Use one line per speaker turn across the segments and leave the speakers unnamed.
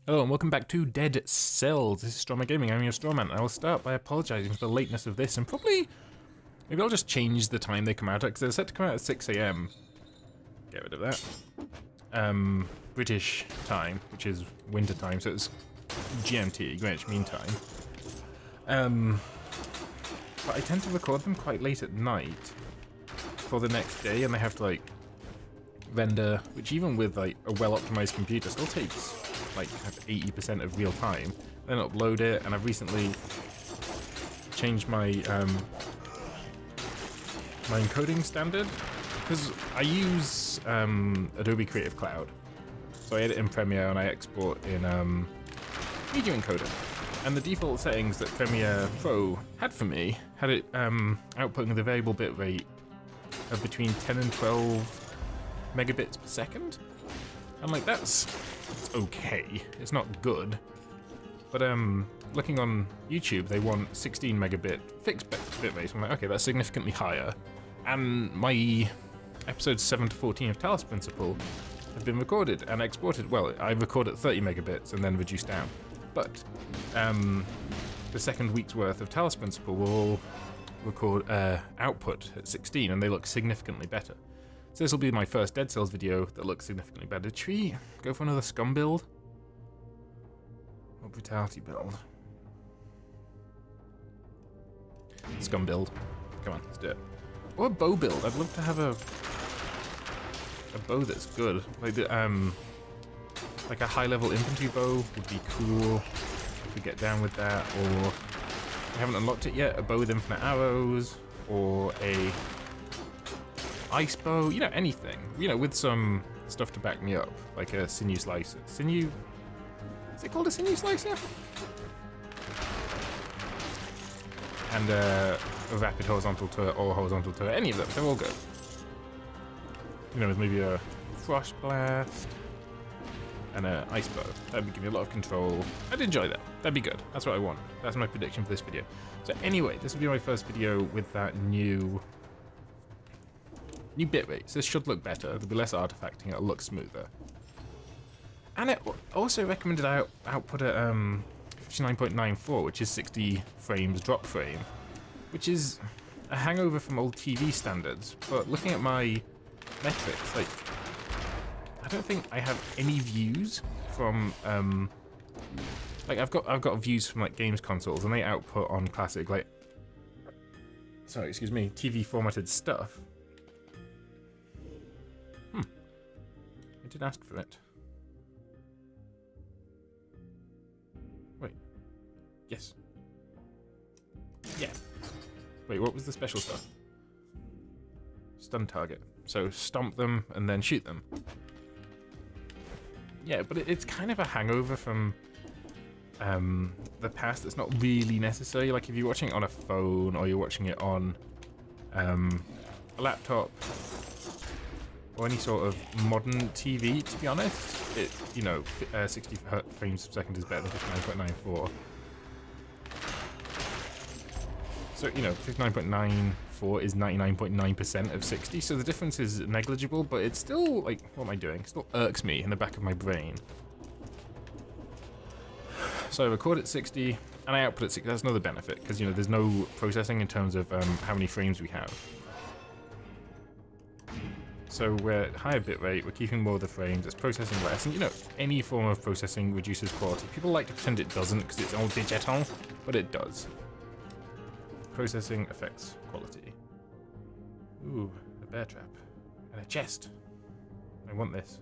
Hello and welcome back to Dead Cells. This is Strawman Gaming, I'm your Strawman. I will start by apologising for the lateness of this and probably, maybe I'll just change the time they come out at, because they're set to come out at 6 AM. Get rid of that. British time, which is winter time, so it's GMT, Greenwich Mean Time. But I tend to record them quite late at night for the next day, and they have to like render, which even with like a well-optimized computer still takes like 80% of real time, then upload it. And I've recently changed my my encoding standard, because I use Adobe Creative Cloud, so I edit in Premiere and I export in Media Encoder, and the default settings that Premiere Pro had for me had it outputting the variable bit rate of between 10 and 12 megabits per second. I'm like, that's okay, it's not good, but looking on YouTube they want 16 megabit fixed bit rate. I'm like, okay, that's significantly higher, and my episodes 7 to 14 of Talos Principle have been recorded and exported. Well, I record at 30 megabits and then reduce down, but the second week's worth of Talos Principle will record output at 16, and they look significantly better. So this will be my first Dead Cells video that looks significantly better. Should we go for another scum build? Or brutality build? Scum build. Come on, let's do it. Or a bow build. I'd love to have a bow that's good. Like a high-level infantry bow would be cool if we get down with that. Or I haven't unlocked it yet. A bow with infinite arrows, or a ice bow, you know, anything, you know, with some stuff to back me up, like a sinew slicer. Sinew, is it called a sinew slicer? And a rapid horizontal turret or horizontal turret, any of them, they're all good. You know, with maybe a frost blast and an ice bow. That would give me a lot of control. I'd enjoy that. That'd be good. That's what I want. That's my prediction for this video. So anyway, this will be my first video with that new bit rates. This should look better. There'll be less artifacting. It'll look smoother. And it also recommended output at 59.94, which is 60 frames drop frame, which is a hangover from old TV standards. But looking at my metrics, like, I don't think I have any views from like I've got views from like games consoles, and they output on classic, like, sorry, excuse me, TV formatted stuff. I did ask for it. Wait. Yes. Yeah. Wait, what was the special stuff? Stun target. So stomp them and then shoot them. Yeah, but it's kind of a hangover from the past. It's not really necessary. Like if you're watching it on a phone or you're watching it on a laptop, or any sort of modern TV, to be honest, it, you know, 60 frames per second is better than 59.94. So, you know, 59.94 is 99.9% of 60, so the difference is negligible, but it's still, like, what am I doing? It still irks me in the back of my brain. So I record at 60, and I output at 60. That's another benefit, because, you know, there's no processing in terms of how many frames we have. So we're at higher bitrate, we're keeping more of the frames, it's processing less, and you know, any form of processing reduces quality. People like to pretend it doesn't because it's all digital, but it does. Processing affects quality. Ooh, a bear trap. And a chest. I want this.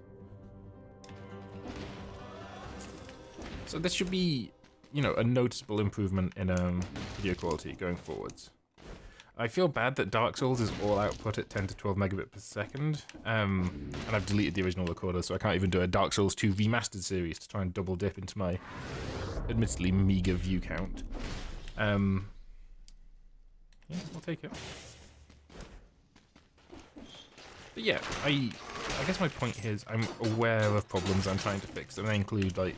So this should be, you know, a noticeable improvement in video quality going forwards. I feel bad that Dark Souls is all output at 10 to 12 megabit per second, and I've deleted the original recorder, so I can't even do a Dark Souls 2 remastered series to try and double dip into my admittedly meager view count. Yeah, I'll take it. But yeah, I guess my point here is I'm aware of problems I'm trying to fix, and they include, like,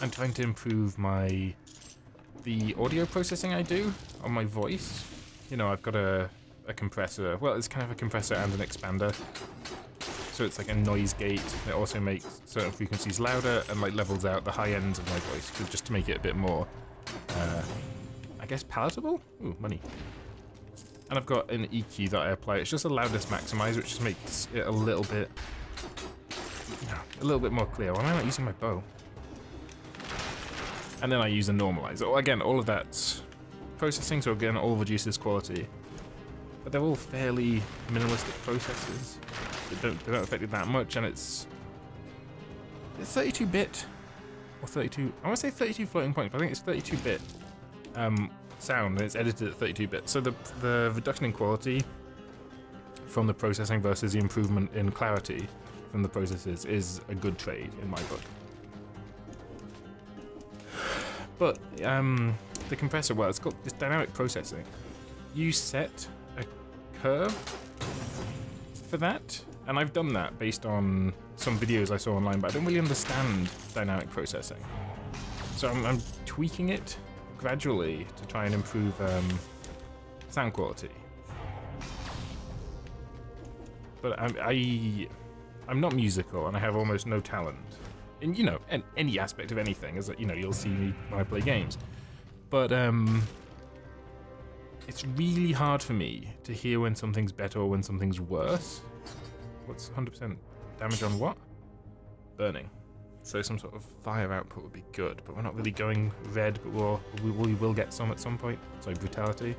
I'm trying to improve the audio processing I do on my voice. You know, I've got a compressor. Well, it's kind of a compressor and an expander. so it's like a noise gate. It also makes certain frequencies louder and like levels out the high ends of my voice, just to make it a bit more, I guess, palatable? Ooh, money. And I've got an EQ that I apply. It's just a loudness maximizer, which just makes it a little bit more clear. Why am I not using my bow? And then I use a normalizer. Again, all of that's processing, so again, all reduces quality. But they're all fairly minimalistic processes. They don't affect it that much, and it's 32-bit or 32. I want to say 32 floating points, but I think it's 32-bit sound, and it's edited at 32-bit. So the reduction in quality from the processing versus the improvement in clarity from the processes is a good trade in my book. But the compressor, well, it's got this dynamic processing. You set a curve for that, and I've done that based on some videos I saw online, but I don't really understand dynamic processing. So I'm tweaking it gradually to try and improve sound quality. But I'm not musical, and I have almost no talent in, you know, in any aspect of anything, as you know, you'll see me when I play games. But it's really hard for me to hear when something's better or when something's worse. What's 100% damage on what? Burning. So some sort of fire output would be good, but we're not really going red, but we will get some at some point. So brutality.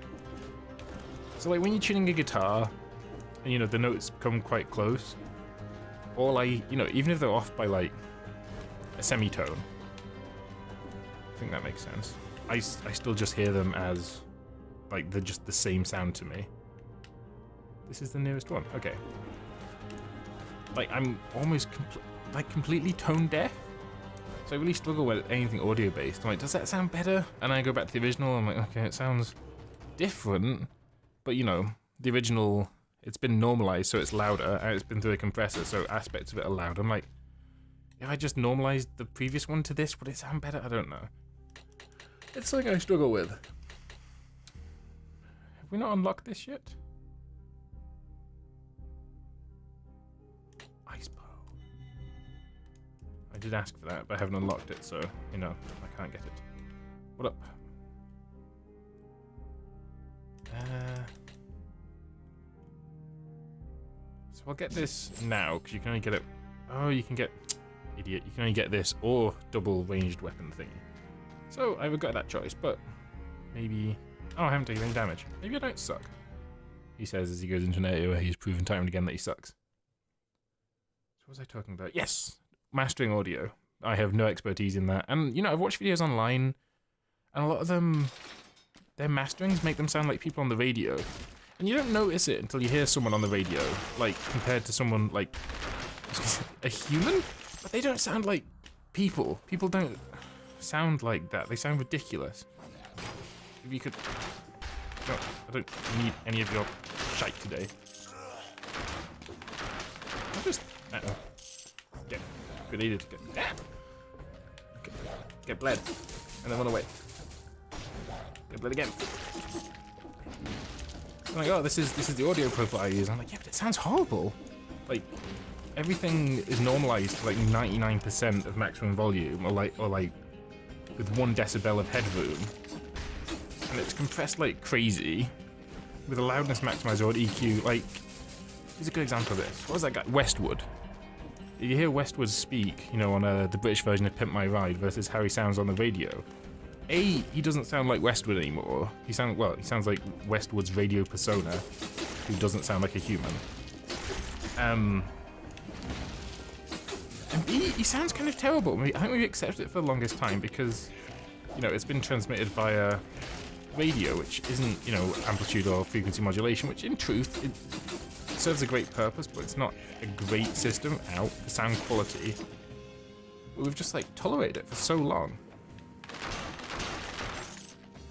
So like when you're tuning a guitar, and you know the notes come quite close, or you know, even if they're off by like a semitone, I think that makes sense. I still just hear them as like they're just the same sound to me. This is the nearest one. Okay. Like I'm almost completely tone deaf, so I really struggle with anything audio based. I'm like, does that sound better? And I go back to the original. I'm like, okay, it sounds different, but you know, the original, it's been normalized, so it's louder, and it's been through a compressor, so aspects of it are loud. I'm like, if I just normalized the previous one to this, would it sound better? I don't know. It's something I struggle with. Have we not unlocked this yet? Ice bow. I did ask for that, but I haven't unlocked it, so, you know, I can't get it. What up? So I'll get this now, because you can only get it... Oh, you can get... Idiot. You can only get this or double ranged weapon thingy. So I regret that choice, but maybe... Oh, I haven't taken any damage. Maybe I don't suck. He says as he goes into an area where he's proven time and again that he sucks. So what was I talking about? Yes! Mastering audio. I have no expertise in that. And, you know, I've watched videos online, and a lot of them, their masterings make them sound like people on the radio. And you don't notice it until you hear someone on the radio, like, compared to someone, like, a human? But they don't sound like people. People don't sound like that. They sound ridiculous. If you could... No, I don't need any of your shite today. I'll just... Get grenaded. Get bled. And then run away. Get bled again. I'm like, oh, this is the audio profile I use. I'm like, yeah, but it sounds horrible. Like, everything is normalized to like 99% of maximum volume, or like with 1 decibel of headroom, and it's compressed like crazy with a loudness maximizer or EQ. Like, here's a good example of this. What was that guy? Westwood. You hear Westwood speak, you know, on the British version of Pimp My Ride versus how he sounds on the radio. He doesn't sound like Westwood anymore. He sounds like Westwood's radio persona, who doesn't sound like a human. And he sounds kind of terrible. I think we've accepted it for the longest time because, you know, it's been transmitted via radio, which isn't, you know, amplitude or frequency modulation, which in truth, it serves a great purpose, but it's not a great system out for sound quality. But we've just, like, tolerated it for so long.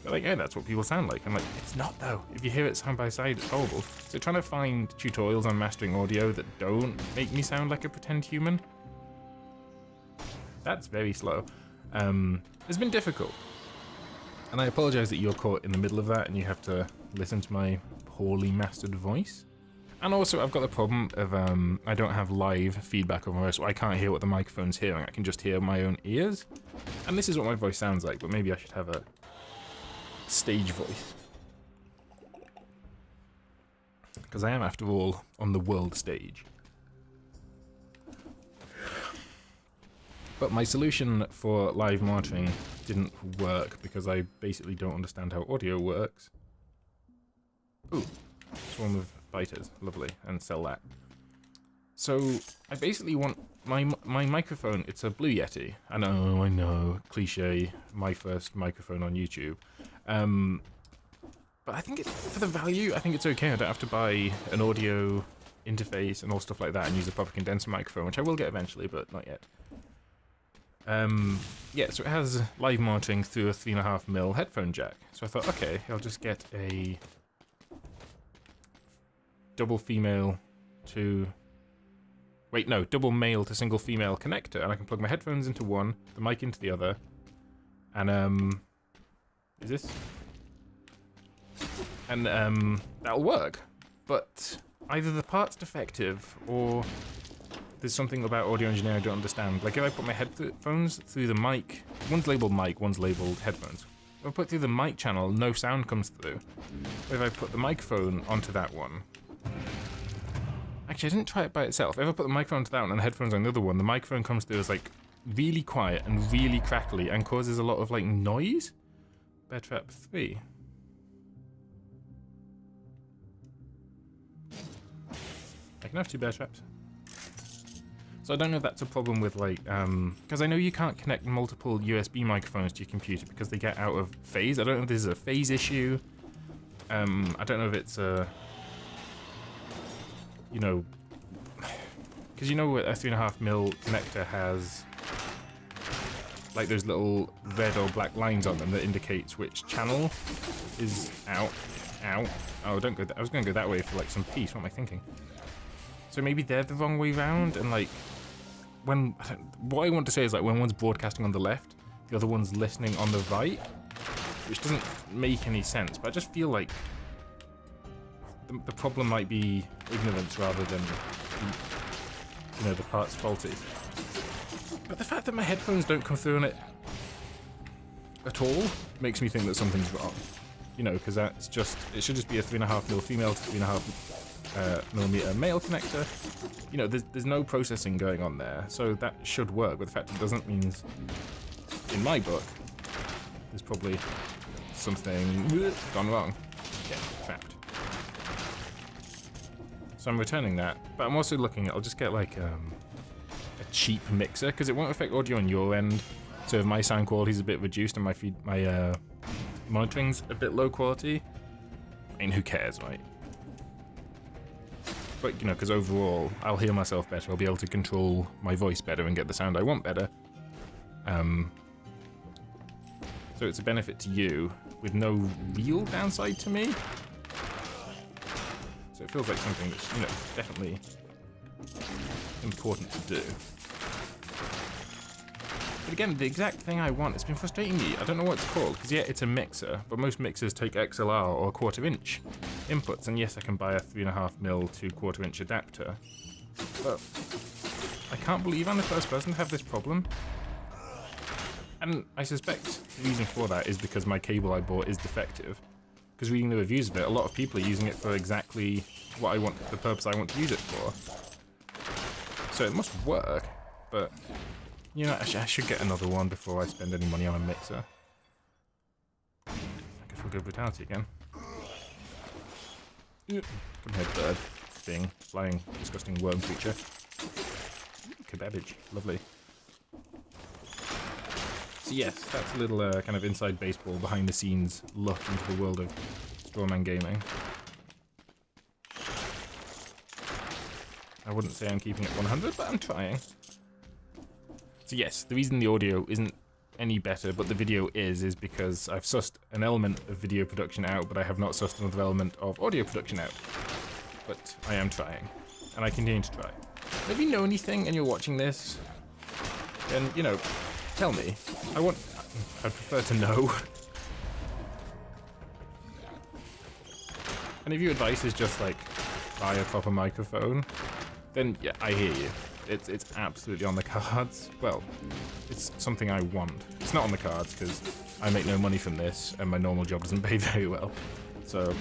But, like, yeah, that's what people sound like. I'm like, it's not, though. If you hear it side by side, it's horrible. So trying to find tutorials on mastering audio that don't make me sound like a pretend human, that's very slow. It's been difficult. And I apologize that you're caught in the middle of that and you have to listen to my poorly mastered voice. And also, I've got the problem of I don't have live feedback on my voice, so I can't hear what the microphone's hearing. I can just hear my own ears. And this is what my voice sounds like, but maybe I should have a stage voice. Because I am, after all, on the world stage. But my solution for live monitoring didn't work because I basically don't understand how audio works. Ooh, swarm of biters, lovely, and sell that. So I basically want my microphone. It's a Blue Yeti. I know, cliche. My first microphone on YouTube. But I think for the value, I think it's okay. I don't have to buy an audio interface and all stuff like that and use a proper condenser microphone, which I will get eventually, but not yet. Yeah, so it has live monitoring through a 3.5mm headphone jack. So I thought, okay, I'll just get a double female to... Wait, no, double male to single female connector, and I can plug my headphones into one, the mic into the other, and, is this? And, that'll work. But either the part's defective, or there's something about audio engineering I don't understand. Like, if I put my headphones through the mic, one's labeled mic, one's labeled headphones. If I put through the mic channel, no sound comes through. But if I put the microphone onto that one... Actually, I didn't try it by itself. If I put the microphone onto that one and the headphones on the other one, the microphone comes through as, like, really quiet and really crackly and causes a lot of, like, noise. Bear Trap 3. I can have 2 bear traps. So I don't know if that's a problem with, like, because I know you can't connect multiple USB microphones to your computer because they get out of phase. I don't know if this is a phase issue. I don't know if it's a, you know, because you know a 3.5mm connector has, like, those little red or black lines on them that indicates which channel is out. Ow. Oh, don't go. I was going to go that way for, like, some peace. What am I thinking? So maybe they're the wrong way round, and, like, what I want to say is, like, when one's broadcasting on the left, the other one's listening on the right, which doesn't make any sense, but I just feel like the problem might be ignorance rather than, you know, the part's faulty. But the fact that my headphones don't come through on it at all makes me think that something's wrong. You know, because that's just, it should just be a 3.5mm female to 3.5mm male connector. You know, there's no processing going on there, so that should work. But the fact it doesn't means, in my book, there's probably something gone wrong. Yeah, trapped. So I'm returning that, but I'm also looking at, I'll just get like a cheap mixer, because it won't affect audio on your end. So if my sound quality is a bit reduced and my monitoring's a bit low quality, I mean, who cares, right? But, you know, because overall, I'll hear myself better, I'll be able to control my voice better and get the sound I want better. So it's a benefit to you, with no real downside to me. So it feels like something that's, you know, definitely important to do. But again, the exact thing I want, it's been frustrating me. I don't know what it's called, because yeah, it's a mixer, but most mixers take XLR or 1/4 inch inputs, and yes, I can buy a 3.5mm to 1/4 inch adapter. But I can't believe I'm the first person to have this problem. And I suspect the reason for that is because my cable I bought is defective. Because reading the reviews of it, a lot of people are using it for exactly what I want, the purpose I want to use it for. So it must work, but you know, I should get another one before I spend any money on a mixer. I guess we'll go brutality again. Come here, bird. Thing. Flying, disgusting worm creature. Kebabbage. Lovely. So yes, that's a little kind of inside baseball, behind the scenes look into the world of Strawman Gaming. I wouldn't say I'm keeping it 100, but I'm trying. So yes, the reason the audio isn't any better, but the video is because I've sussed an element of video production out, but I have not sussed another element of audio production out. But I am trying, and I continue to try. If you know anything and you're watching this, then, you know, tell me. I'd prefer to know. And if your advice is just like, buy a proper microphone, then yeah, I hear you. It's absolutely on the cards. Well, it's something I want. It's not on the cards because I make no money from this and my normal job doesn't pay very well. So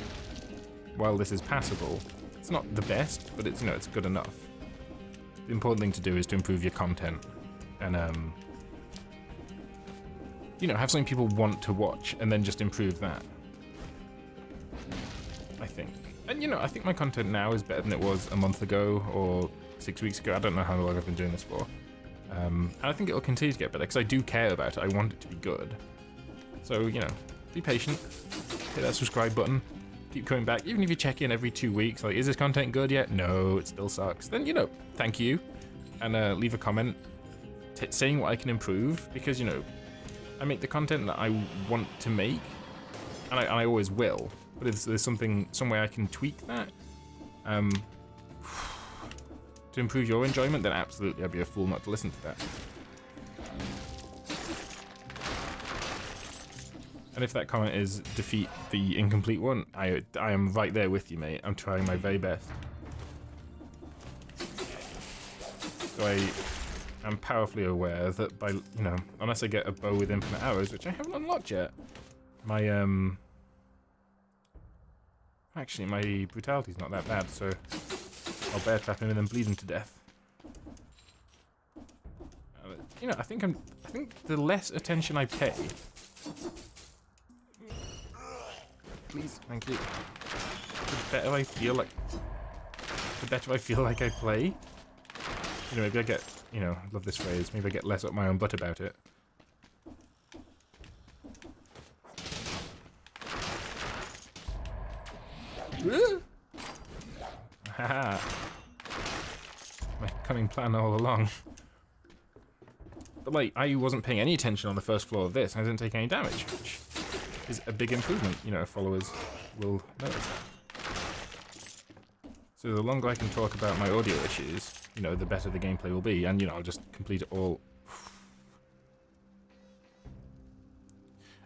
while this is passable, it's not the best, but it's, you know, it's good enough. The important thing to do is to improve your content and you know, have something people want to watch and then just improve that. I think. And you know, I think my content now is better than it was a month ago or 6 weeks ago. I don't know how long I've been doing this for. And I think it'll continue to get better because I do care about it. I want it to be good. So, you know, be patient. Hit that subscribe button. Keep coming back. Even if you check in every 2 weeks, like, is this content good yet? No, it still sucks. Then, you know, thank you. And leave a comment saying what I can improve because, you know, I make the content that I want to make. And I always will. But if there's some way I can tweak that, to improve your enjoyment, then absolutely I'd be a fool not to listen to that. And if that comment is defeat the incomplete one, I am right there with you, mate. I'm trying my very best. So I am powerfully aware that by, you know, unless I get a bow with infinite arrows, which I haven't unlocked yet, my actually my brutality's not that bad, so I'll bear trap him and then bleed him to death. You know, I think the less attention I pay. Please, thank you. The better I feel like I play. You know, maybe I get, you know, I love this phrase, maybe I get less up my own butt about it. Haha. My cunning plan all along. But like, I wasn't paying any attention on the first floor of this, and I didn't take any damage, which is a big improvement. You know, followers will notice that. So the longer I can talk about my audio issues, you know, the better the gameplay will be, and you know, I'll just complete it all.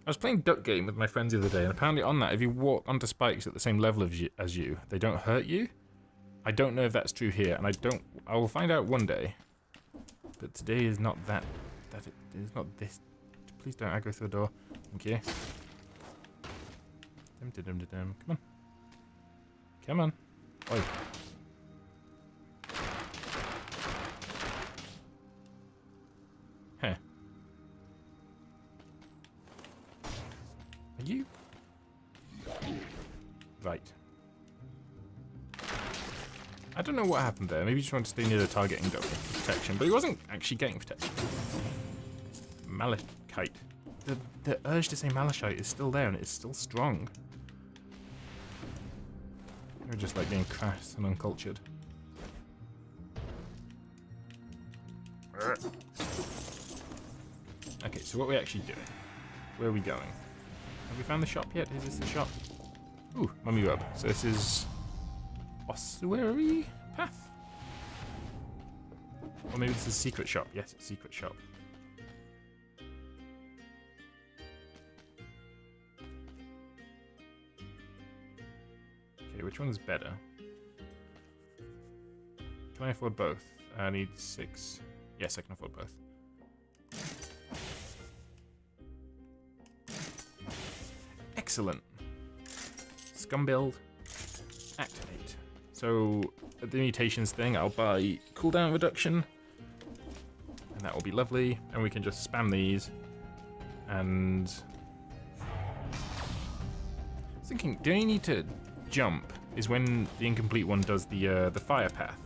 I was playing Duck Game with my friends the other day, and apparently on that, if you walk onto spikes at the same level as you, they don't hurt you. I don't know if that's true here, and I will find out one day. But today is not that it is not this. Please don't aggro through the door. Thank you. Come on. Come on. Oi. Huh. Are you? Right. I don't know what happened there. Maybe he just wanted to stay near the target and go for protection, but he wasn't actually getting protection. Malachite. The urge to say Malachite is still there and it's still strong. You're just like being crass and uncultured. Okay, so what are we actually doing? Where are we going? Have we found the shop yet? Is this the shop? Ooh, mummy rub. So this is ossuary path? Or maybe this is secret shop. Yes, it's secret shop. Okay, which one's better? Can I afford both? I need 6. Yes, I can afford both. Excellent. Scum build. Activate. So, at the mutations thing, I'll buy cooldown reduction. And that will be lovely. And we can just spam these. And I was thinking, do I need to jump? Is when the incomplete one does the fire path.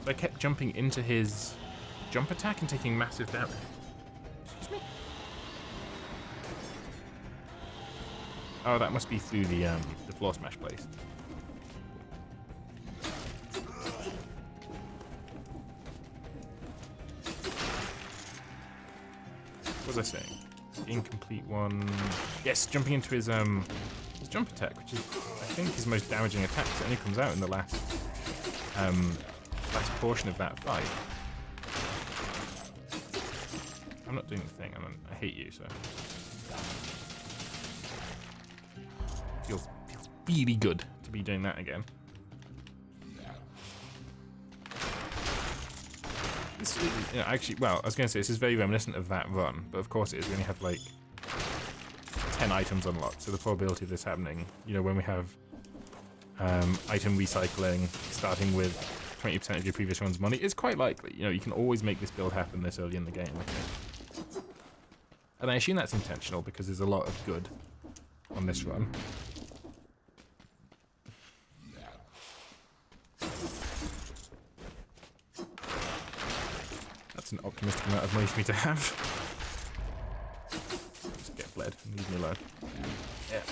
So I kept jumping into his jump attack and taking massive damage. Excuse me? Oh, that must be through the floor smash place. What was I saying? Incomplete one. Yes, jumping into his jump attack, which is, I think, his most damaging attack. It only comes out in the last portion of that fight. I'm not doing the thing. I hate you, so. Feels really good to be doing that again. This, you know, actually, well, I was going to say this is very reminiscent of that run, but of course it is. We only have like 10 items unlocked, so the probability of this happening, you know, when we have item recycling starting with 20% of your previous run's money, is quite likely. You know, you can always make this build happen this early in the game, I think. And I assume that's intentional because there's a lot of good on this run. That's an optimistic amount of money for me to have. Just get bled and leave me alone. Yeah.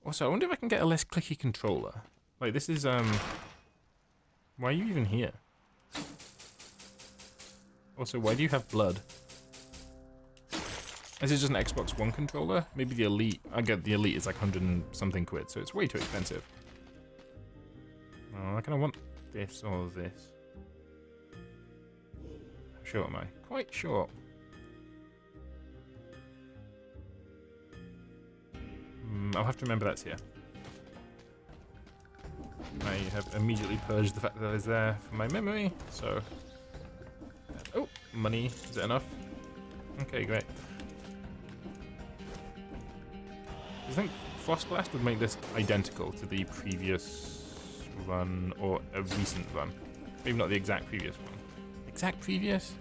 Also, I wonder if I can get a less clicky controller. Like, this is, why are you even here? Also, why do you have blood? Is it just an Xbox One controller? Maybe the Elite. I get the Elite is like 100 and something quid, so it's way too expensive. Oh, I kind of want this or this. How short am I? Quite short. I'll have to remember that's here. I have immediately purged the fact that that is there from my memory, so... Oh, money. Is it enough? Okay, great. I think Frostblast would make this identical to the previous run, or a recent run. Maybe not the exact previous one. Exact previous?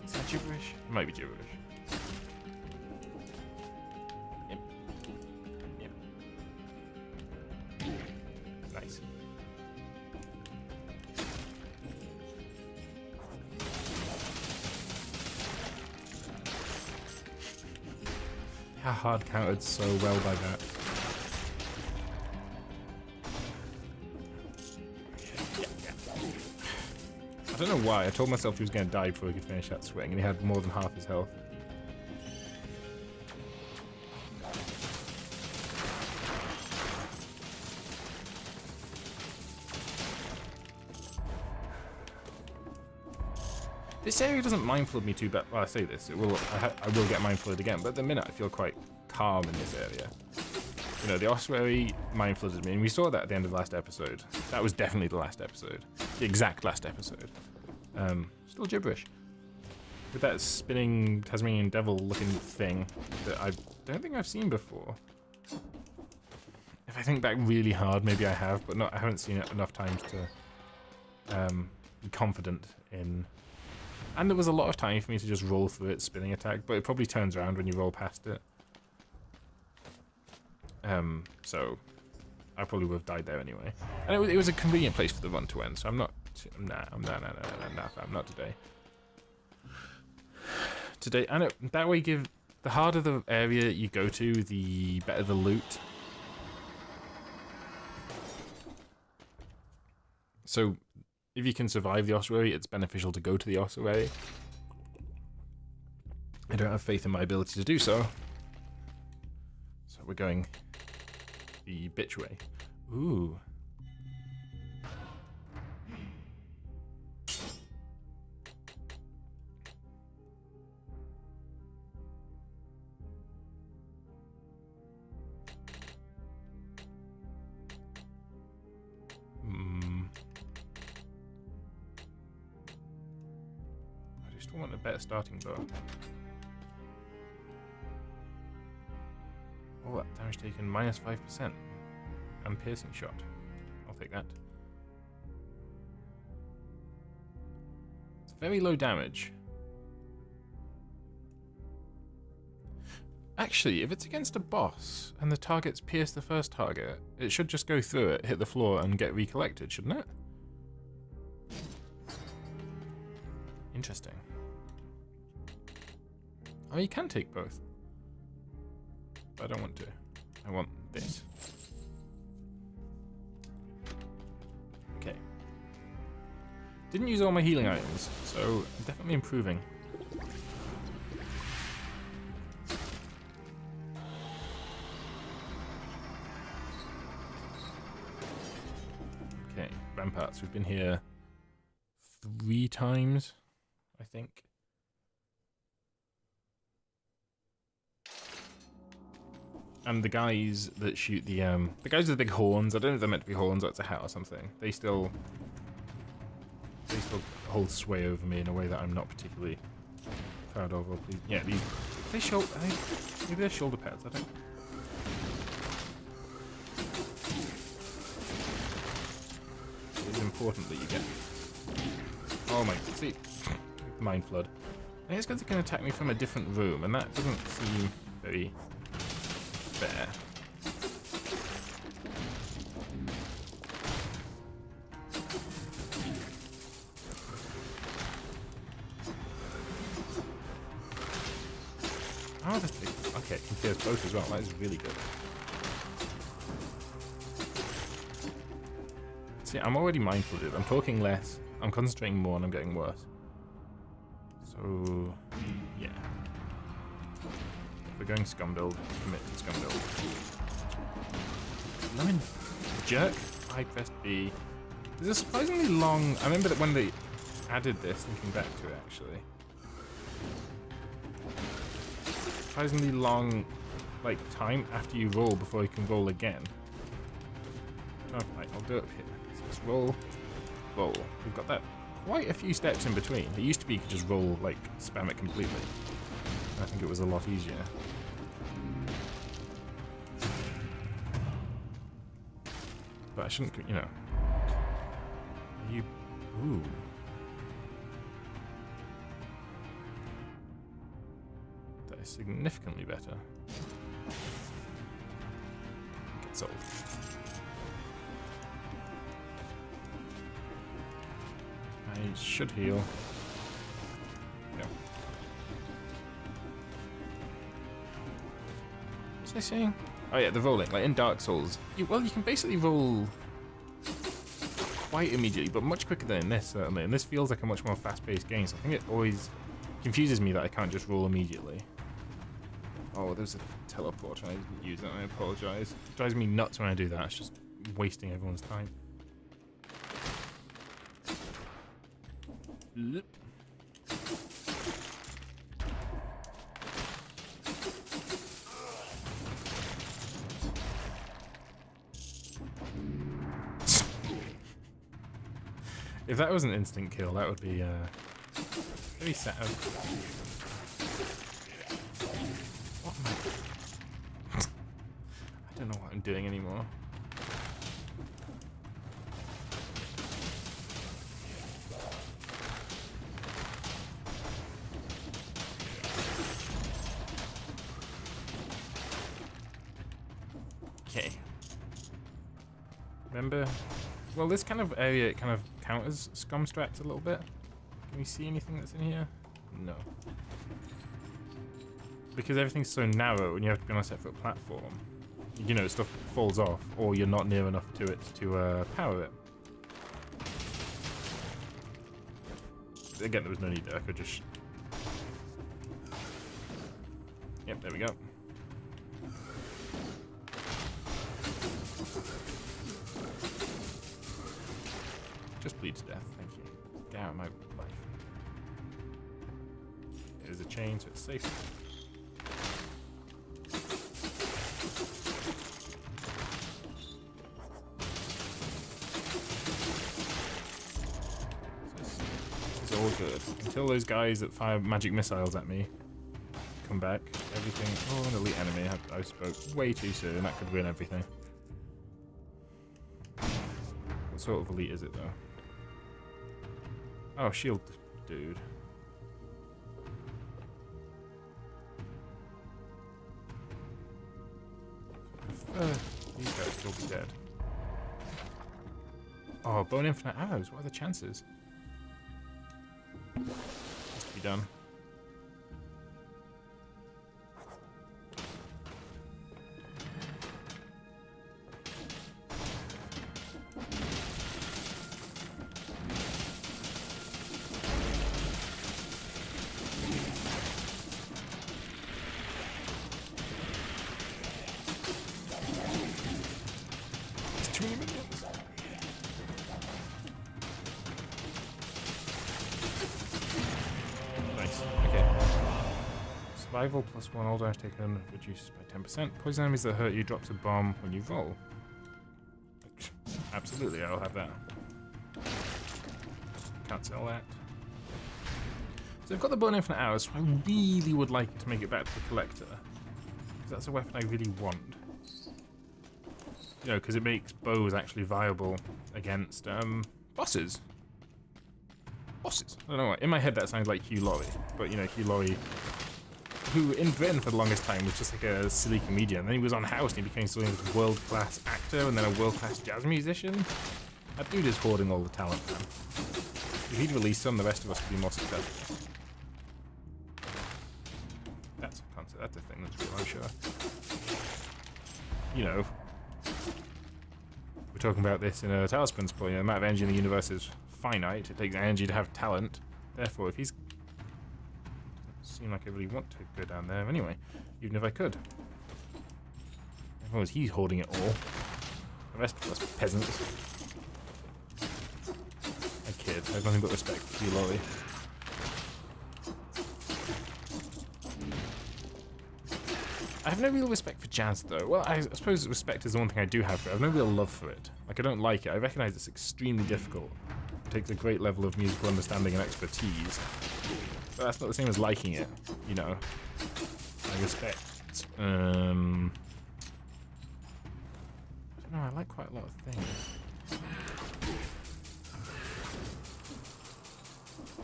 Is that gibberish? It might be gibberish. Yep. Yep. Nice. How hard countered so well by that. I don't know why. I told myself he was going to die before he could finish that swing, and he had more than half his health. This area doesn't mindful of me too bad. Well, I say this, it will. I will get mindful of it again, but at the minute I feel quite calm in this area. You know, the ossuary mindfuled me, and we saw that at the end of the last episode. That was definitely the last episode. The exact last episode. Still gibberish. With that spinning Tasmanian devil looking thing that I don't think I've seen before. If I think back really hard, maybe I have, but I haven't seen it enough times to be confident in. And there was a lot of time for me to just roll through its spinning attack, but it probably turns around when you roll past it. So I probably would have died there anyway. And it was a convenient place for the run to end, so I'm not... Nah, I'm not today. Today, and that way the harder the area you go to, the better the loot. So if you can survive the ossuary, it's beneficial to go to the ossuary. I don't have faith in my ability to do so. So we're going the bitch way. Ooh. I just want a better starting bow. Oh, that damage taken minus 5%. And piercing shot. I'll take that. It's very low damage. Actually, if it's against a boss and the target's pierced the first target, it should just go through it, hit the floor, and get recollected, shouldn't it? Interesting. Oh, you can take both. But I don't want to. I want this. Okay. Didn't use all my healing items, so definitely improving. Okay, ramparts. We've been here 3 times, I think. And the guys that shoot the guys with the big horns, I don't know if they're meant to be horns or it's a hat or something. They still hold sway over me in a way that I'm not particularly proud of. Or pleased. Yeah, these maybe they're shoulder pads. I don't. It is important that you get. Oh my! See, mind flood. I think it's because it can attack me from a different room, and that doesn't seem very fair. Oh, that's big. Okay, it can pierce both as well. That is really good. See, I'm already mindful of it. I'm talking less, I'm concentrating more, and I'm getting worse. So, yeah. If we're going scum build, commit to scum build. I'm in jerk. I pressed B. There's a surprisingly long. I remember that when they added this, thinking back to it actually. Surprisingly long, like, time after you roll before you can roll again. Right, I'll do it up here. So let's roll. We've got that quite a few steps in between. It used to be you could just roll, like, spam it completely. I think it was a lot easier. But I shouldn't, you know. Are you... Ooh. That is significantly better. Get sold. I should heal. No. What's I saying? Oh yeah, the rolling. Like in Dark Souls, you can basically roll quite immediately, but much quicker than in this, certainly. And this feels like a much more fast-paced game, so I think it always confuses me that I can't just roll immediately. Oh, there's a teleport, and I didn't use it, I apologize. It drives me nuts when I do that, it's just wasting everyone's time. If that was an instant kill, that would be very sad. What am I? I don't know what I'm doing anymore. Okay. Remember? Well, this kind of area, it kind of counters scum strats a little bit. Can we see anything that's in here? No. Because everything's so narrow and you have to be on a separate platform, you know, stuff falls off, or you're not near enough to it to power it. Again, there was no need there, I could just... Yep, there we go. Just bleed to death, thank you. Get out of my life. There's a chain, so it's safe. This is all good. Until those guys that fire magic missiles at me come back, everything... Oh, an elite enemy. I spoke way too soon. That could ruin everything. What sort of elite is it, though? Oh, shield dude. These guys will be dead. Oh, bone infinite arrows. What are the chances? Has to be done. Too many minions. Nice. Survival +1, all damage taken reduced by 10%. Poison enemies that hurt you drops a bomb when you roll. Absolutely, I'll have that. Can't sell that. So I've got the bow and infinite arrows, so I really would like to make it back to the collector. Because that's a weapon I really want. You know, because it makes bows actually viable against bosses. Bosses. I don't know why. In my head that sounds like Hugh Laurie. But you know, Hugh Laurie, who in Britain for the longest time was just like a silly comedian. And then he was on House and he became something like a world-class actor and then a world-class jazz musician. That dude is hoarding all the talent, man. If he'd release some, the rest of us would be more successful. That's a concept. That's a thing that's real, I'm sure. You know, we're talking about this in a Talos principle. You know, the amount of energy in the universe is finite. It takes energy to have talent. Therefore, if he's... Doesn't seem like I really want to go down there anyway, even if I could. As he's hoarding it all. The rest of us peasants. I kid. I have nothing but respect for you, Laurie. I have no real respect for jazz, though. Well, I suppose respect is the one thing I do have for it. I have no real love for it. Like, I don't like it. I recognise it's extremely difficult. It takes a great level of musical understanding and expertise. But that's not the same as liking it, you know. I respect... I don't know, I like quite a lot of things.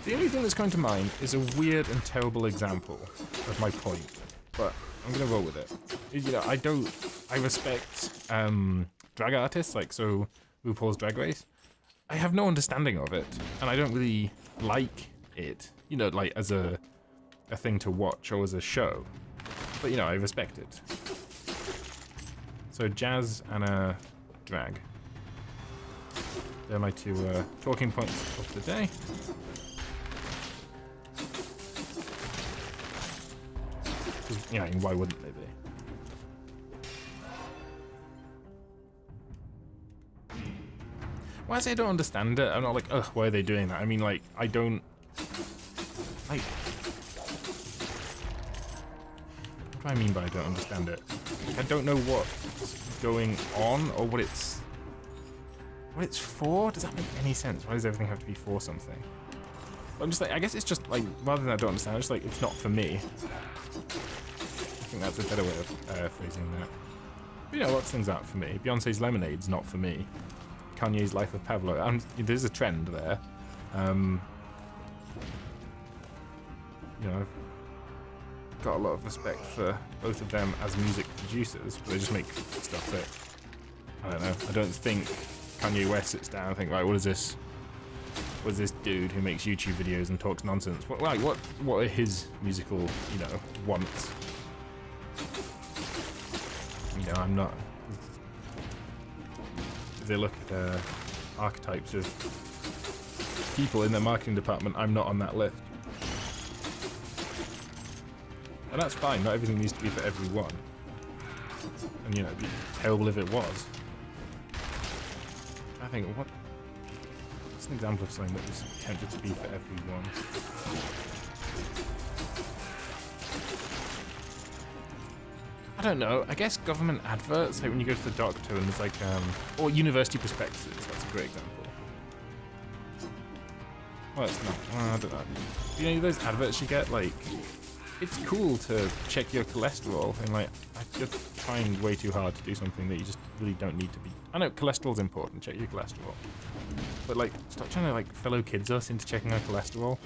The only thing that's coming to mind is a weird and terrible example of my point. But I'm gonna roll with it. You know, I respect drag artists, like so RuPaul's Drag Race. I have no understanding of it, and I don't really like it, you know, like as a thing to watch or as a show. But you know, I respect it. So jazz and drag. They're my two talking points of the day. Yeah, I mean, why wouldn't they be? Why say I don't understand it? I'm not like, ugh, why are they doing that? I mean, like, I don't... Like... What do I mean by I don't understand it? Like, I don't know what's going on or what it's for? Does that make any sense? Why does everything have to be for something? But I'm just like, I guess it's just like, rather than I don't understand, it's just like, it's not for me. I think that's a better way of phrasing that. But, you know, lots of things aren't for me. Beyonce's Lemonade's not for me. Kanye's Life of Pablo. There's a trend there. You know, I've got a lot of respect for both of them as music producers, but they just make stuff that, I don't know, I don't think Kanye West sits down and think, right, what is this dude who makes YouTube videos and talks nonsense? What are his musical, you know, wants? You know, I'm not... If they look at archetypes of people in their marketing department, I'm not on that list. And that's fine, not everything needs to be for everyone. And you know, it'd be terrible if it was. I think, what's an example of something that was intended to be for everyone? I don't know, I guess government adverts, like when you go to the doctor and there's like, or university prospectuses, that's a great example. Well, it's not, I don't know. You know, those adverts you get, like, it's cool to check your cholesterol, and like, I'm just trying way too hard to do something that you just really don't need to be. I know cholesterol's important, check your cholesterol. But like, stop trying to like fellow kids us into checking our cholesterol.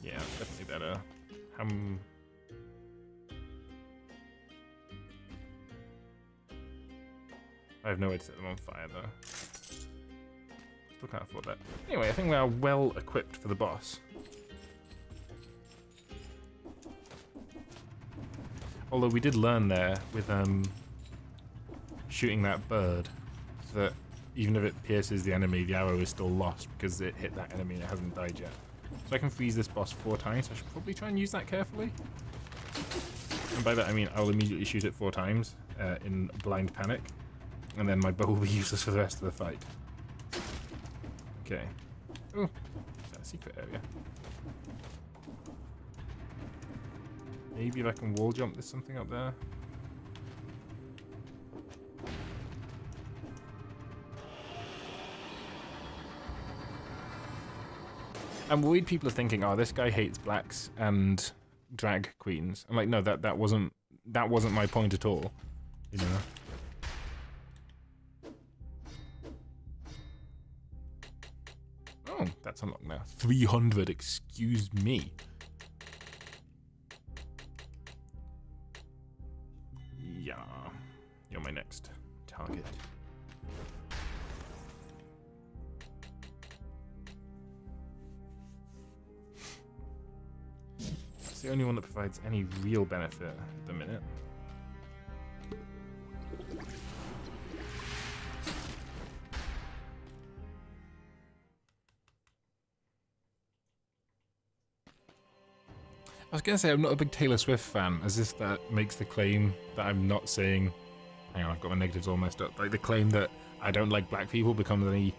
Yeah, definitely better. I have no way to set them on fire though. Still can't afford that. Anyway, I think we are well equipped for the boss. Although we did learn there with shooting that bird that even if it pierces the enemy, the arrow is still lost because it hit that enemy and it hasn't died yet. So I can freeze this boss 4 times. I should probably try and use that carefully. And by that I mean I'll immediately shoot it 4 times in blind panic, and then my bow will be useless for the rest of the fight. Okay. Oh, is that a secret area? Maybe if I can wall jump, there's something up there. I'm worried people are thinking, oh, this guy hates blacks and drag queens. I'm like, no, that wasn't my point at all. You know. Oh, that's unlocked now. 300, excuse me. Yeah, you're my next target. It's the only one that provides any real benefit at the minute. I was gonna say I'm not a big Taylor Swift fan, as if that makes the claim that I'm not saying. Hang on, I've got my negatives all messed up. Like the claim that I don't like black people becomes any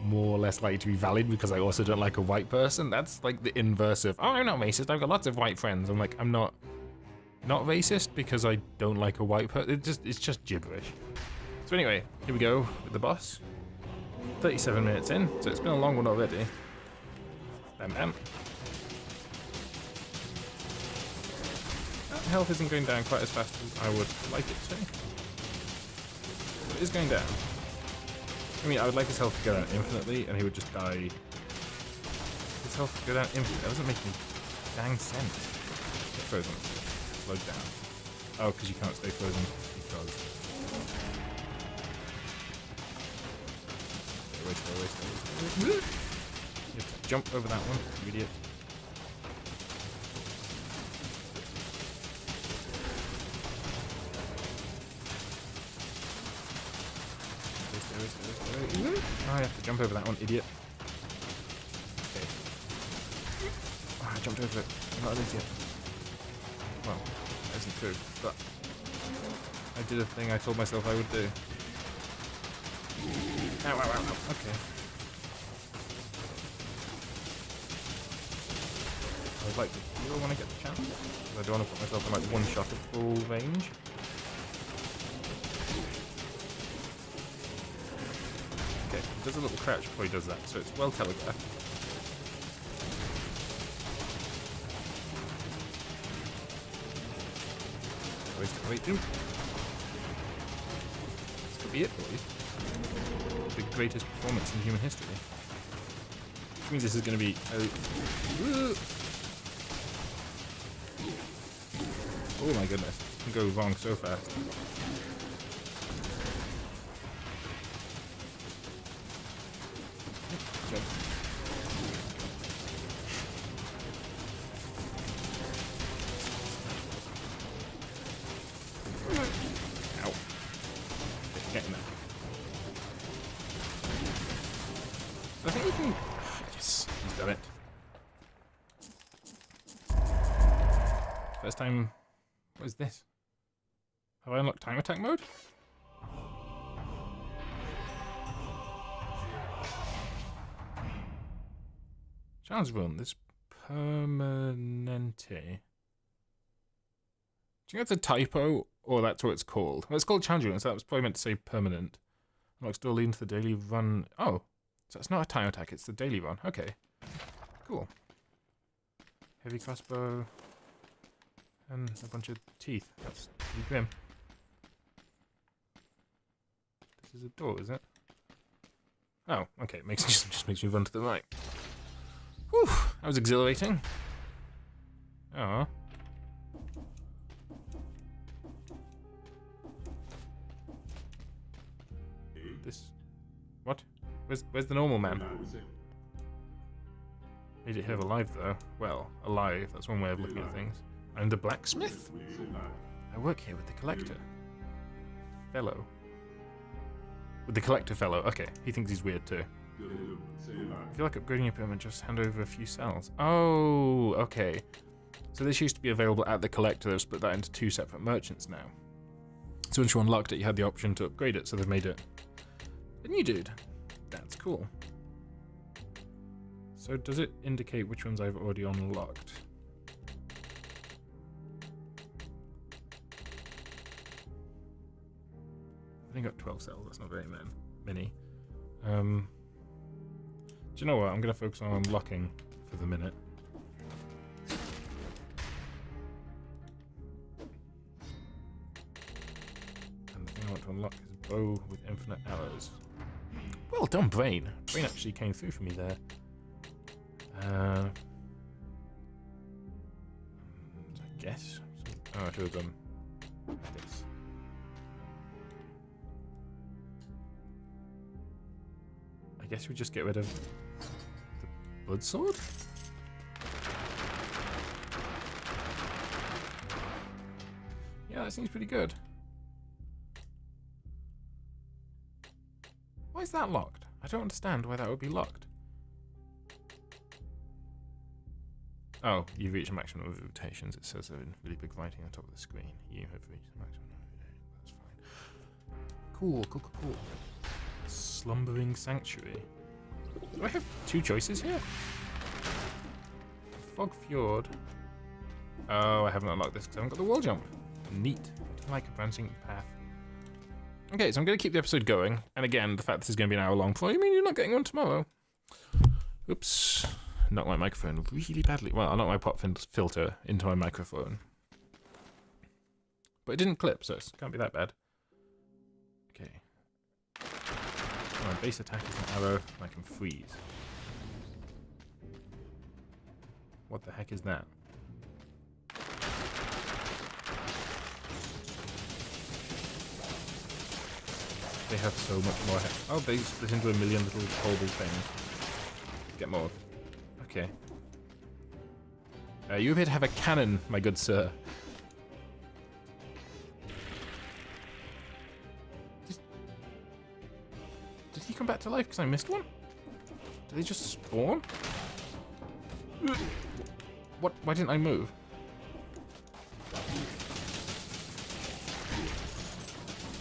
more or less likely to be valid because I also don't like a white person. That's like the inverse of, oh, I'm not racist, I've got lots of white friends. I'm like, I'm not racist because I don't like a white person. It's just gibberish. So anyway, here we go with the boss. 37 minutes in, so it's been a long one already. Bam bam. Health isn't going down quite as fast as I would like it to. But it is going down. I mean, I would like his health to go down infinitely, and he would just die. His health to go down infinitely. That doesn't make any dang sense. Get frozen. Slow down. Oh, because you can't stay frozen. Because. Stay away. You have to jump over that one, you idiot. Oh, I have to jump over that one, idiot. Okay. Oh, I jumped over it. I'm not an idiot. Well, that isn't true, but I did a thing I told myself I would do. Ow, ow, ow, ow. Okay. I would like to heal when I get the chance. I don't want to put myself in like one shot at full range. He does a little crouch before he does that, so it's well telegraphed. Wait, dude. This could be it, boys. The greatest performance in human history. Which means this is going to be... oh my goodness. It can go wrong so fast. I think we can... yes, he's done it. First time... what is this? Have I unlocked time attack mode? Challenge run, this permanente. Do you think that's a typo, or that's what it's called? Well, it's called challenge run, so that was probably meant to say permanent. Unlocks door leading to the daily run. Oh, so it's not a time attack, it's the daily run. Okay, cool. Heavy crossbow. And a bunch of teeth. That's pretty grim. This is a door, is it? Oh, okay. It makes just makes me run to the right. Whew, that was exhilarating. Oh. This. What? Where's the normal man? Made it here alive though. Well, alive. That's one way of looking at things. I'm the blacksmith. I work here with the collector. Fellow. With the collector fellow. Okay, he thinks he's weird too. If you like upgrading your pyramid, just hand over a few cells. Oh, okay. So this used to be available at the collector. They've split that into two separate merchants now. So once you unlocked it, you had the option to upgrade it. So they've made it a new dude. That's cool. So does it indicate which ones I've already unlocked? I've only got 12 cells, that's not very many. Do you know what? I'm going to focus on unlocking for the minute. And the thing I want to unlock is bow with infinite arrows. Well done, Brain. Brain actually came through for me there. I guess. Oh, I should have done this. I guess we just get rid of the blood sword? Yeah, that seems pretty good. Why is that locked? I don't understand why that would be locked. Oh, you've reached a maximum of rotations. It says in really big writing on the top of the screen. You have reached the maximum of rotations. That's fine. Cool, cool, cool, cool. Slumbering Sanctuary. Do I have two choices here? Fog Fjord. Oh, I haven't unlocked this because I haven't got the wall jump. Neat. I like a branching path. Okay, so I'm going to keep the episode going. And again, the fact this is going to be an hour long for you mean you're not getting one tomorrow. Oops. Knocked my microphone really badly. Well, I knocked my pop filter into my microphone. But it didn't clip, so it can't be that bad. Okay. My base attack is an arrow, and I can freeze. What the heck is that? They have so much more. Oh, they split into a million little horrible things. Get more. Okay. You appear to have a cannon, my good sir. Did he come back to life because I missed one? Did they just spawn? What? Why didn't I move?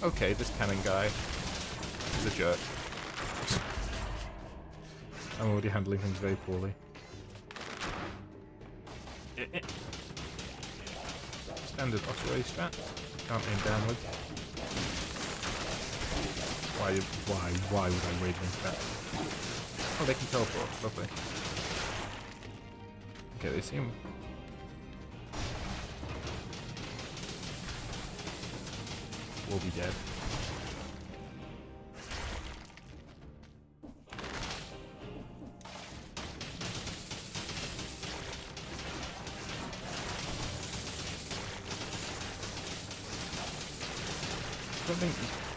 Okay, this cannon guy is a jerk. I'm already handling things very poorly. Standard osprey strat. Can't aim downwards. Why would I wade into that? Oh, they can teleport. Lovely. Okay, they seem... We'll be dead.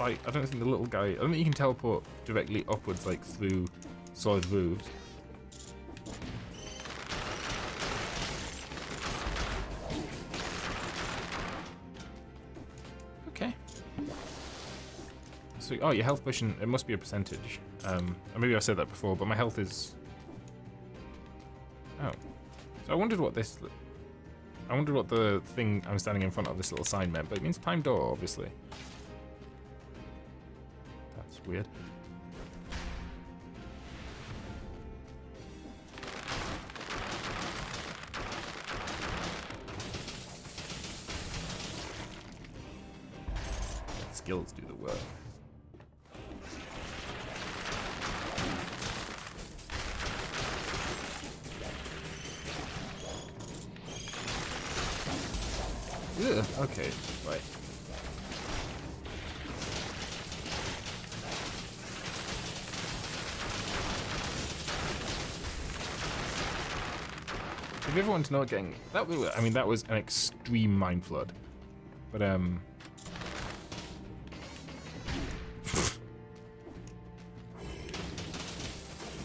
I don't think the little guy... I don't think you can teleport directly upwards, like, through solid roofs. Okay. So, oh, your health potion, it must be a percentage. Maybe I've said that before, but my health is... Oh. So I wondered what this... I wondered what the thing I'm standing in front of, this little sign meant, but it means time door, obviously. That's weird. Skills do the work. Ugh, okay, right. If you ever want to know what getting that was, I mean, that was an extreme mind flood, but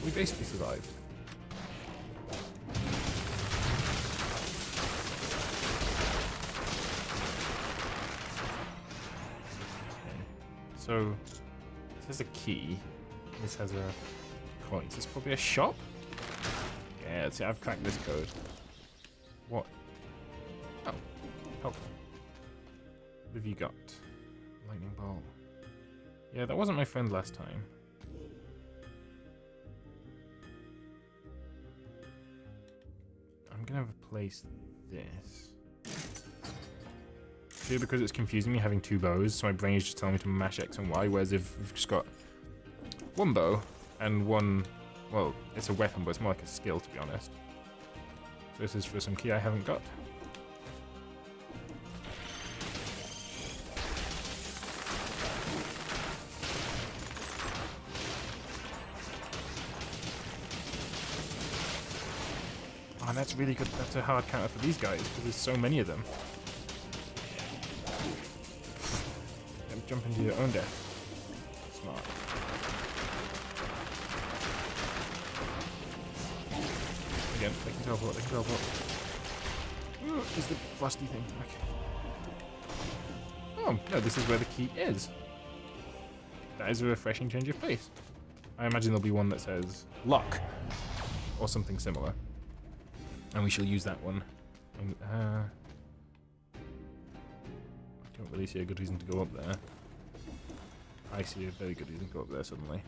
we basically survived. So, this has a key. This has a coin. This is probably a shop? Yeah, let's see, I've cracked this code. What? Oh, helpful. What have you got? Lightning ball. Yeah, that wasn't my friend last time. place this? Here, because it's confusing me having 2 bows, so my brain is just telling me to mash X and Y, whereas if we've just got 1 bow and 1, well, it's a weapon, but it's more like a skill, to be honest. So this is for some key I haven't got. Oh, that's really good. That's a hard counter for these guys, because there's so many of them. Don't jump into your own death. Smart. Again, they can teleport, they can teleport. Ooh, is the frosty thing. Okay. Oh, no, this is where the key is. That is a refreshing change of pace. I imagine there'll be one that says lock, or something similar. And we shall use that one. I don't really see a good reason to go up there. I see a very good reason to go up there suddenly.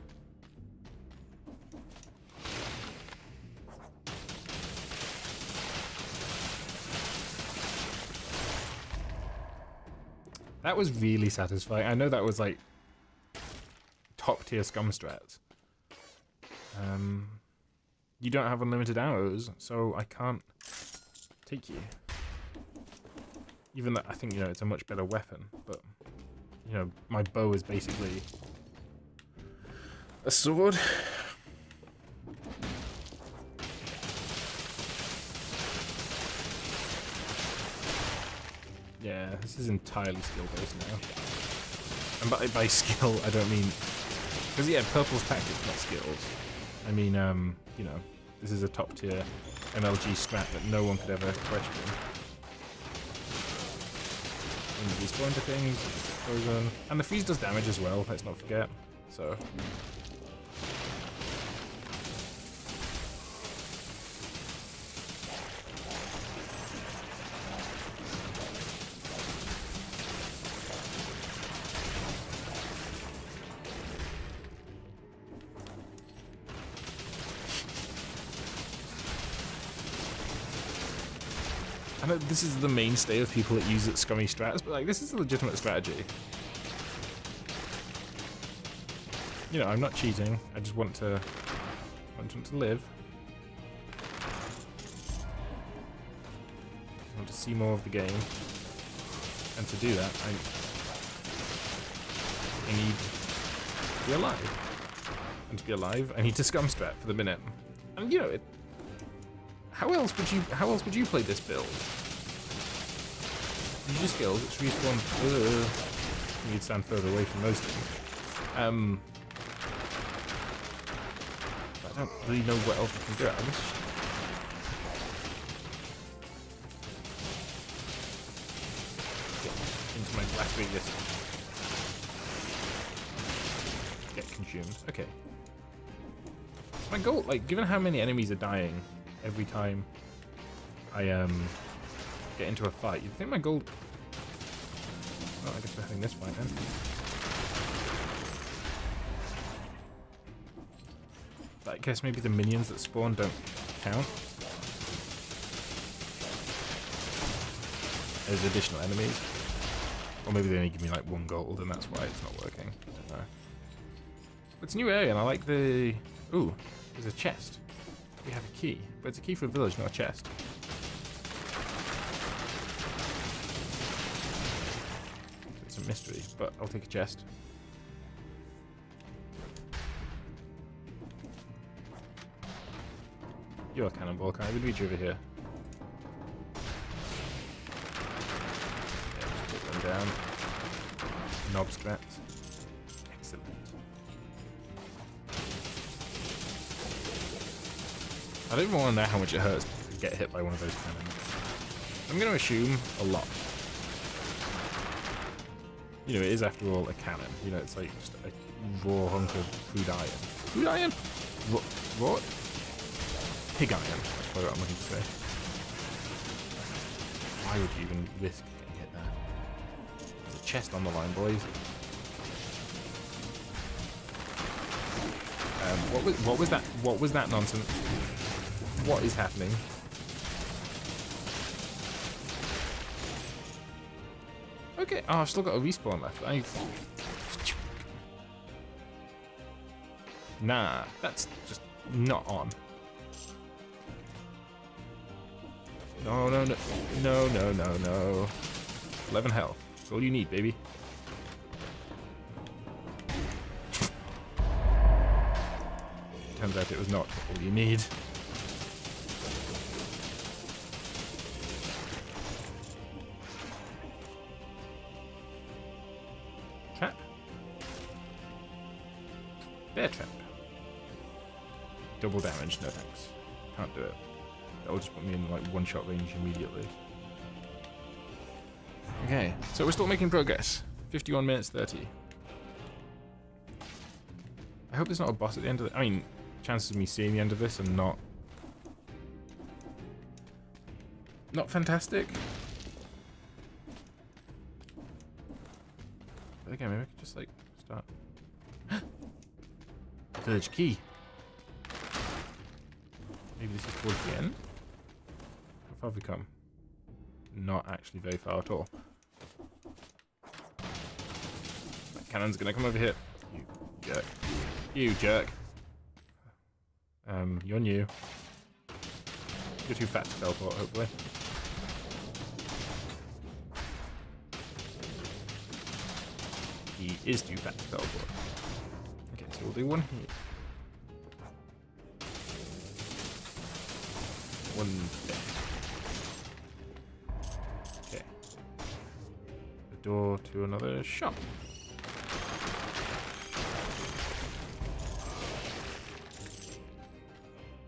That was really satisfying. I know that was like top tier scum strats. You don't have unlimited arrows, so I can't take you. Even though I think, you know, it's a much better weapon, but, you know, my bow is basically a sword. Yeah, this is entirely skill-based now. And by skill, I don't mean... Because, yeah, purple's tactics, not skills. I mean, you know, this is a top-tier MLG strat that no one could ever question. When you respawn to things, frozen. And the freeze does damage as well, let's not forget. So... I know this is the mainstay of people that use it scummy strats, but like this is a legitimate strategy. You know, I'm not cheating. I just want to live. I want to see more of the game, and to do that, I need to be alive. And to be alive, I need to scum strat for the minute. And you know, how else would you play this build? Use your skills, it's respawn. You need to stand further away from those things. I don't really know what else I can do. I wish. Get into my blast radius. Get consumed. Okay. My goal, like, given how many enemies are dying every time I get into a fight, you'd think my gold... Oh, I guess we're having this fight then. I guess maybe the minions that spawn don't count as additional enemies. Or maybe they only give me like 1 gold and that's why it's not working. I don't know. It's a new area and I like the... Ooh, there's a chest. We have a key, but it's a key for a village, not a chest. It's a mystery, but I'll take a chest. You're a cannonball, can I reach you over here? Yeah, just put them down. Knob scraps. Excellent. I don't even want to know how much it hurts to get hit by one of those cannons. I'm going to assume a lot. You know, it is after all a cannon. You know, it's like just a raw hunk of crude iron. Crude iron? Raw? Pig iron. That's probably what I'm looking to say. Why would you even risk getting hit there? There's a chest on the line, boys. What was that? What was that nonsense? What is happening? Okay. Oh, I've still got a respawn left. Nah, that's just not on. No, no, no. No, no, no, no. 11 health. That's all you need, baby. Turns out it was not all you need. Trap. Bear trap. Double damage, no thanks. Can't do it. That will just put me in like one-shot range immediately. Okay, so we're still making progress. 51 minutes 30. I hope there's not a boss at the end of it. I mean, chances of me seeing the end of this are not fantastic. But again, maybe I could just like start. Village key. Maybe this is towards the end. How far have we come? Not actually very far at all. That cannon's gonna come over here. You jerk. You jerk. You're new. You're too fat to teleport, hopefully. He is too fat to teleport. Okay, so we'll do one here. One there. Okay. The door to another shop.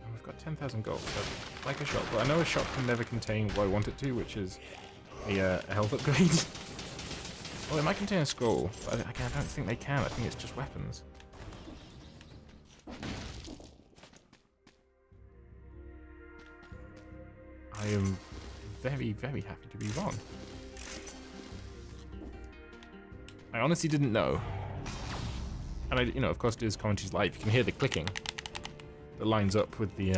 And we've got 10,000 gold. So like a shop. Well, I know a shop can never contain what I want it to, which is a health upgrade. Well, it might contain a scroll, but I don't think they can. I think it's just weapons. I am very, very happy to be wrong. I honestly didn't know. And I, of course, it is commentaries live. You can hear the clicking that lines up with the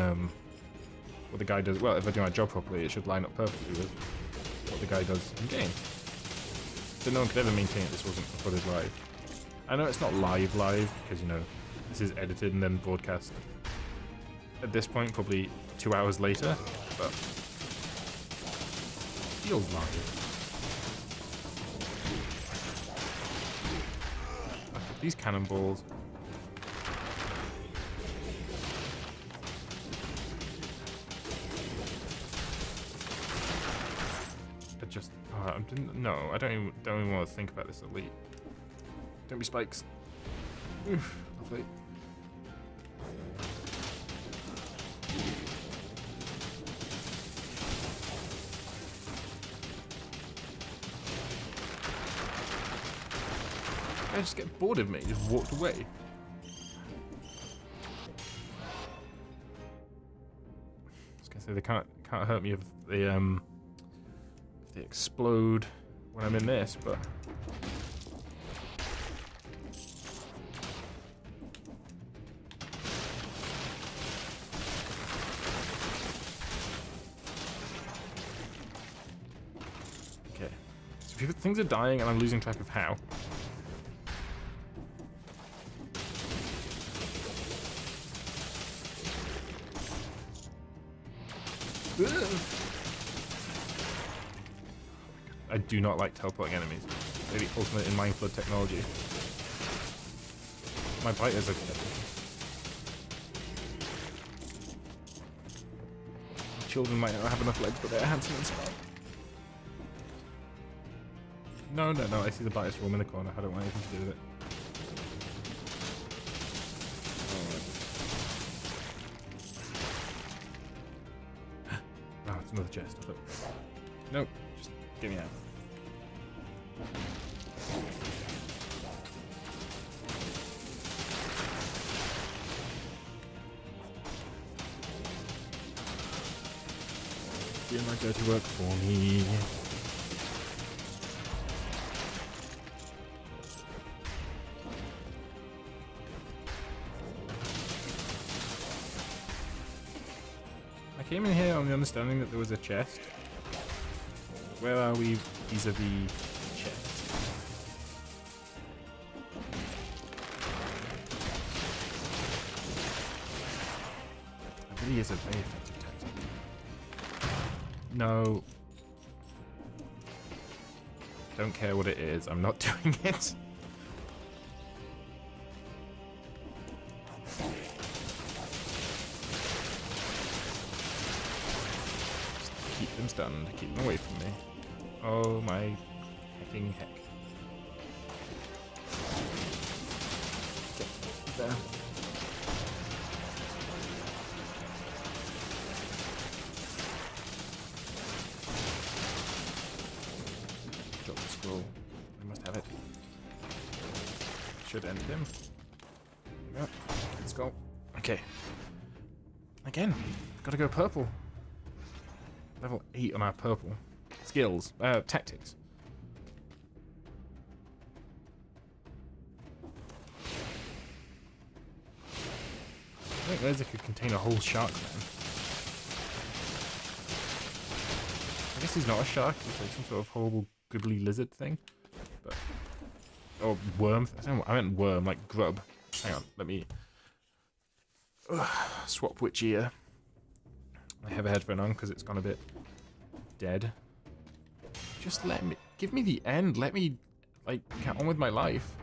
what the guy does. Well, if I do my job properly, it should line up perfectly with what the guy does in game. So no one could ever maintain that this wasn't recorded live. I know it's not live because this is edited and then broadcast at this point, probably 2 hours later, but feels live. These cannonballs. No, I don't even want to think about this elite. Don't be spikes. Oof, lovely. I just get bored of me, just walked away. I was gonna say they can't hurt me if they explode when I'm in this, but okay. So things are dying and I'm losing track of how. I do not like teleporting enemies. They're the ultimate in mind flood technology. My bite is okay. Children might not have enough legs, but they're handsome and smart. No, I see the bite swarm in the corner. I don't want anything to do with it. Oh, it's another chest. I thought. Nope, just get me out. Doing my dirty work for me. I came in here on the understanding that there was a chest. Where are we vis-a-vis chest? really is a very effective tactic. No. Don't care what it is. I'm not doing it. Just keep them stunned. Keep them away from me. Oh my hecking heck. Get there. Drop the scroll. I must have it. Should end him. There we go. Let's go. Okay. Again, gotta go purple. Level 8 on our purple. Skills. Tactics. I think those could contain a whole shark man. I guess he's not a shark, he's like some sort of horrible gribbly lizard thing. But or worm. I meant worm, like grub. Hang on, let me swap which ear. I have a headphone on because it's gone a bit dead. Just let me, give me the end. Let me, like, get on with my life.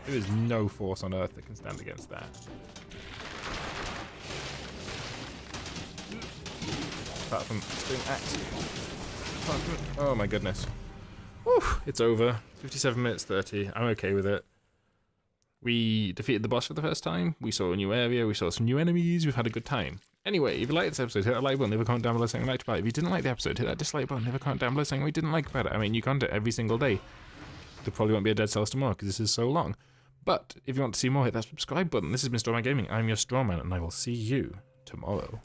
There is no force on earth that can stand against that. Apart from spring axe. Oh my goodness. Whew, it's over. 57 minutes 30. I'm okay with it. We defeated the boss for the first time. We saw a new area. We saw some new enemies. We've had a good time. Anyway, if you liked this episode, hit that like button. Leave a comment down below saying you liked about it. If you didn't like the episode, hit that dislike button. Leave a comment down below saying what you didn't like about it. I mean, you content every single day. There probably won't be a Dead Cells tomorrow because this is so long. But if you want to see more, hit that subscribe button. This has been Strawman Gaming. I'm your Strawman, and I will see you tomorrow.